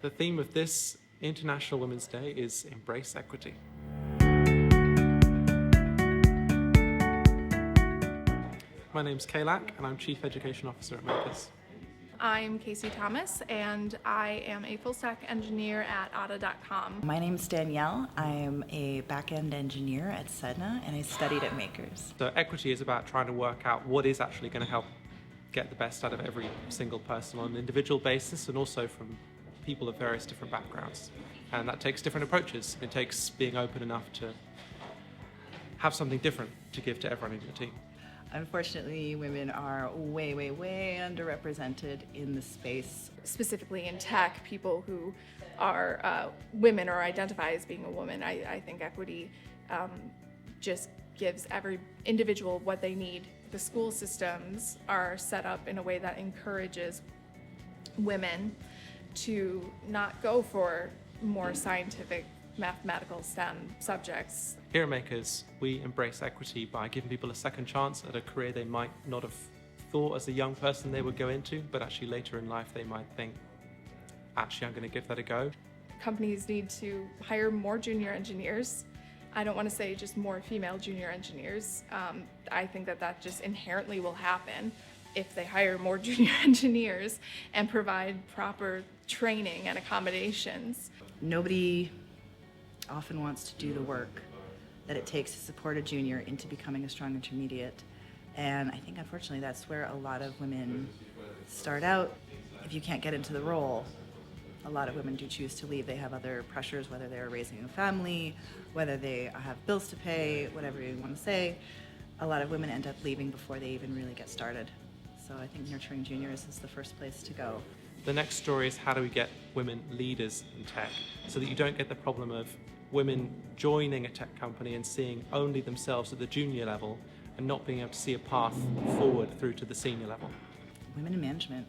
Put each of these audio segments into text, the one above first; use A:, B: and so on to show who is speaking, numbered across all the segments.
A: The theme of this International Women's Day is Embrace Equity. My name's Kalak and I'm Chief Education Officer at Makers.
B: I'm Casey Thomas and I am a full-stack engineer at Ada.com.
C: My name's Danielle. I'm a back-end engineer at Sedna and I studied at Makers.
A: So equity is about trying to work out what is actually going to help get the best out of every single person on an individual basis and also from people of various different backgrounds. And that takes different approaches. It takes being open enough to have something different to give to everyone in your team.
C: Unfortunately, women are way underrepresented in the space.
B: Specifically in tech, people who are women or identify as being a woman, I think equity just gives every individual what they need. The school systems are set up in a way that encourages women to not go for more scientific, mathematical STEM subjects.
A: Here at Makers, we embrace equity by giving people a second chance at a career they might not have thought as a young person they would go into, but actually later in life they might think, actually I'm going to give that a go.
B: Companies need to hire more junior engineers. I don't want to say just more female junior engineers. I think that just inherently will happen if they hire more junior engineers and provide proper training and accommodations.
C: Nobody often wants to do the work that it takes to support a junior into becoming a strong intermediate. And I think unfortunately that's where a lot of women start out. If you can't get into the role, a lot of women do choose to leave. They have other pressures, whether they're raising a family, whether they have bills to pay, whatever you want to say. A lot of women end up leaving before they even really get started. So I think nurturing juniors is the first place to go.
A: The next story is how do we get women leaders in tech so that you don't get the problem of women joining a tech company and seeing only themselves at the junior level and not being able to see a path forward through to the senior level.
C: Women in management.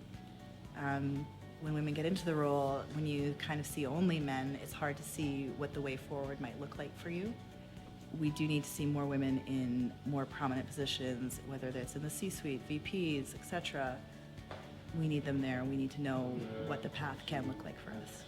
C: When women get into the role, when you kind of see only men, it's hard to see what the way forward might look like for you. We do need to see more women in more prominent positions, whether that's in the C-suite, VPs, etc. We need them there. We need to know what the path can look like for us.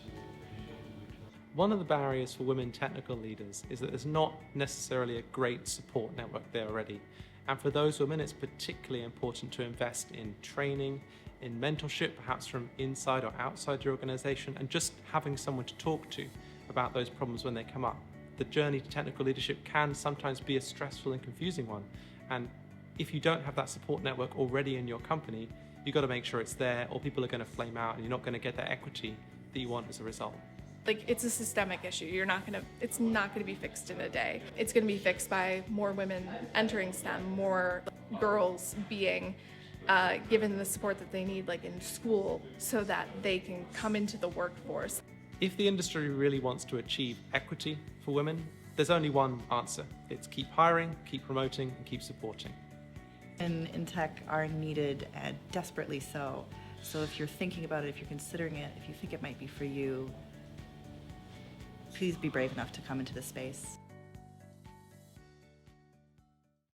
A: One of the barriers for women technical leaders is that there's not necessarily a great support network there already. And for those women, it's particularly important to invest in training, in mentorship, perhaps from inside or outside your organization, and just having someone to talk to about those problems when they come up. The journey to technical leadership can sometimes be a stressful and confusing one. And if you don't have that support network already in your company, you've got to make sure it's there or people are going to flame out and you're not going to get the equity that you want as a result.
B: Like, it's a systemic issue. It's not going to be fixed in a day. It's going to be fixed by more women entering STEM, more girls being given the support that they need, like in school, so that they can come into the workforce.
A: If the industry really wants to achieve equity for women, there's only one answer. It's keep hiring, keep promoting, and keep supporting.
C: And in tech are needed, and desperately so. So if you're thinking about it, if you're considering it, if you think it might be for you, please be brave enough to come into the space.